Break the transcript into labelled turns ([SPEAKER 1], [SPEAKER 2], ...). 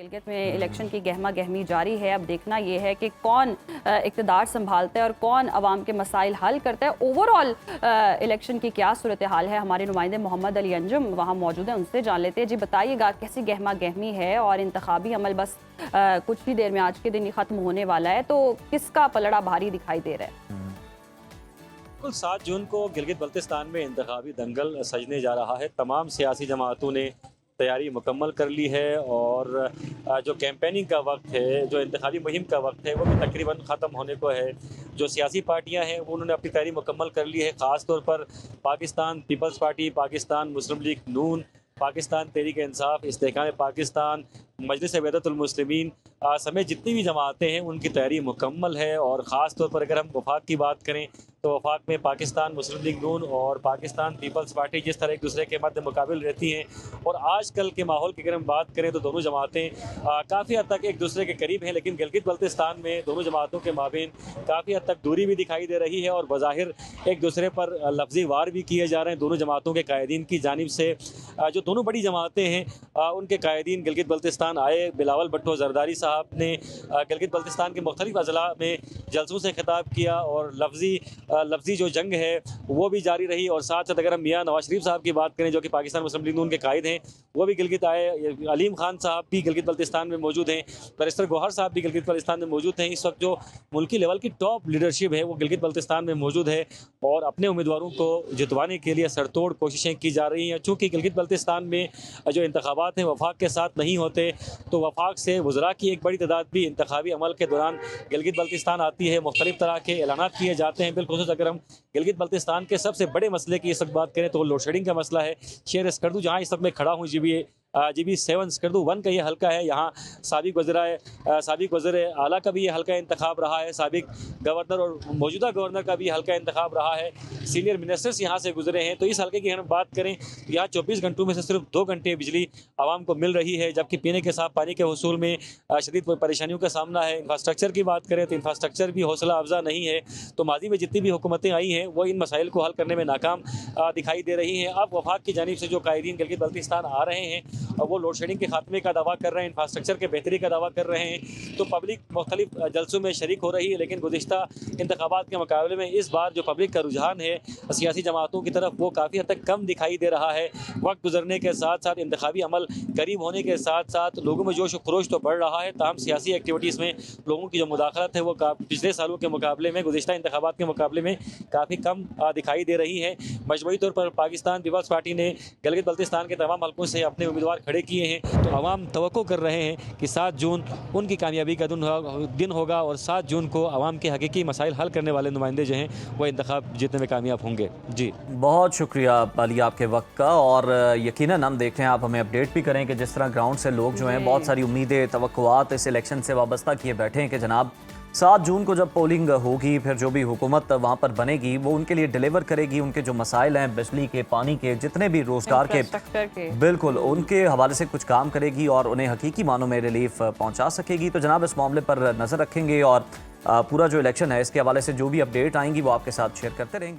[SPEAKER 1] गिलगित में इलेक्शन की गहमा गहमी जारी है। अब देखना यह है कि कौन इक़्तिदार संभालता है और कौन अवाम के मसाइल हल करता है। ओवरऑल इलेक्शन की क्या सूरत हाल है, हमारे नुमाइंदे मोहम्मद अली अंजुम वहाँ मौजूद हैं, उनसे जान लेते हैं। जी बताइएगा कैसी गहमा गहमी है और इंतखाबी अमल बस कुछ ही देर में आज के दिन ही ख़त्म होने वाला है, तो किसका पलड़ा भारी दिखाई दे रहा है?
[SPEAKER 2] बिल्कुल 7 जून को गिलगित बल्तिस्तान में इंतखाबी दंगल सजने जा रहा है। तमाम सियासी जमातों ने तैयारी मुकम्मल कर ली है और जो कैंपेनिंग का वक्त है, जो इंतखाबी मुहिम का वक्त है, वो भी तकरीबन ख़त्म होने को है। जो सियासी पार्टियां हैं वो उन्होंने अपनी तैयारी मुकम्मल कर ली है। ख़ास तौर पर पाकिस्तान पीपल्स पार्टी, पाकिस्तान मुस्लिम लीग नून, पाकिस्तान तहरीक इंसाफ, इस्तेहकाम पाकिस्तान, मजलिस वहदतुल मुस्लिमीन समेत जितनी भी जमातें हैं उनकी तैयारी मुकम्मल है। और ख़ास तौर पर अगर हम वफाक की बात करें तो वफाक में पाकिस्तान मुस्लिम लीग नून और पाकिस्तान पीपल्स पार्टी जिस तरह एक दूसरे के मद्दे मुकाबिल रहती हैं और आजकल के माहौल की अगर हम बात करें तो दोनों जमातें काफ़ी हद तक एक दूसरे के करीब हैं। लेकिन गिलगित बल्तिस्तान में दोनों जमातों के माबेन काफ़ी हद तक दूरी भी दिखाई दे रही है और बज़ाहिर एक दूसरे पर लफ्ज़ी वार भी किए जा रहे हैं दोनों जमातों के कायदीन की जानिब से। जो दोनों बड़ी जमातें हैं उनके कायदीन गिलगित बल्तिस्तान आए। बिलावल भुट्टो जरदारी साहब ने गिलगित बल्तिस्तान के मुख्तलिफ अजला में जलसों से खिताब किया और लफ्ज़ी जो जंग है वो भी जारी रही। और साथ साथ अगर हम मियाँ नवाज शरीफ साहब की बात करें जो कि पाकिस्तान मुस्लिम लीग नून के कायद हैं, वो भी गिलगित आए। अलीम खान साहब भी गिलगित बल्तिस्तान में मौजूद हैं। बैरिस्टर गौहर साहब भी गिलगित बल्तिस्तान में मौजूद हैं। इस वक्त जो मुल्की लेवल की टॉप लीडरशिप है वो गिलगित बल्तिस्तान में मौजूद है और अपने उम्मीदवारों को जितवाने के लिए सरतोड़ कोशिशें की जा रही हैं। चूँकि गिलगित बल्तिस्तान में जो इंतखाबात हैं वफाक के साथ नहीं होते तो वफाक से वज़रा की एक बड़ी तादाद भी इंतखाबी अमल के दौरान गिलगित बल्तिस्तान आती है। मुख्तलिफ तरह के ऐलानात किए जाते हैं। बिलखुसूस अगर हम गिलगित बल्तिस्तान के सबसे बड़े मसले की इस वक्त बात करें तो लोड शेडिंग का मसला है। शेर स्कर्दू जहाँ इस वक्त मैं खड़ा हूँ GB 7 स्कर्दू 1 का ये हल्का है। यहाँ साबिक वज़ीर आला का भी ये हल्का इंतखाब रहा है। साबिक गवर्नर और मौजूदा गवर्नर का भी हल्का इंतखाब रहा है। सीनियर मिनिस्टर्स यहाँ से गुजरे हैं। तो इस हल्के की हम बात करें तो यहाँ 24 घंटों में से सिर्फ 2 घंटे बिजली आवाम को मिल रही है, जबकि पीने के साफ पानी के हसूल में शदीद परेशानियों का सामना है। इंफ्रास्ट्रक्चर की बात करें तो इंफ्रास्ट्रक्चर भी हौसला अफजा नहीं है। तो माजी में जितनी भी हुकूमतें आई हैं वो इन मसाइल को हल करने में नाकाम दिखाई दे रही हैं। अब वफाक की जानिब से जो कायदीन गिलगित बल्तिस्तान आ रहे हैं वो लोड शेडिंग के खात्मे का दावा कर रहे हैं, इंफ्रास्ट्रक्चर के बेहतरी का दावा कर रहे हैं। तो पब्लिक मुख्तलिफ जलसों में शरीक हो रही है। लेकिन गुज़िश्ता इंतखाबात के मुकाबले में इस बार जो पब्लिक का रुझान है सियासी जमातों की तरफ वो काफ़ी हद तक कम दिखाई दे रहा है। वक्त गुजरने के साथ साथ इंतखाबी अमल करीब होने के साथ साथ लोगों में जोश व खरोश तो बढ़ रहा है, ताहम सियासी एक्टिविटीज़ में लोगों की जो मुदाखलत है वो पिछले सालों के मुकाबले में, गुज़िश्ता इंतखाबात के मुकाबले में काफ़ी कम दिखाई दे रही है। मजमूई तौर पर पाकिस्तान पीपल्स पार्टी ने गिलगित बल्तिस्तान के तमाम हल्कों से अपने उम्मीदवार खड़े किए हैं। तो अवाम तवक्को कर रहे हैं कि 7 जून उनकी कामयाबी का दिन होगा और 7 जून को अवाम के हकीकी मसाइल हल करने वाले नुमाइंदे जो हैं वो इंतखाब जीतने में कामयाब होंगे। जी
[SPEAKER 3] बहुत शुक्रिया अली आपके वक्त का। और यकीनन हम देख रहे हैं, आप हमें अपडेट भी करें कि जिस तरह ग्राउंड से लोग जो हैं बहुत सारी उम्मीदें तवक्कुआत इस इलेक्शन से वाबस्ता किए बैठे हैं कि जनाब 7 जून को जब पोलिंग होगी फिर जो भी हुकूमत वहाँ पर बनेगी वो उनके लिए डिलीवर करेगी, उनके जो मसाइल हैं बिजली के, पानी के, जितने भी रोजगार के बिल्कुल उनके हवाले से कुछ काम करेगी और उन्हें हकीकी मानों में रिलीफ पहुँचा सकेगी। तो जनाब इस मामले पर नज़र रखेंगे और पूरा जो इलेक्शन है इसके हवाले से जो भी अपडेट आएंगी वो आपके साथ शेयर करते रहेंगे।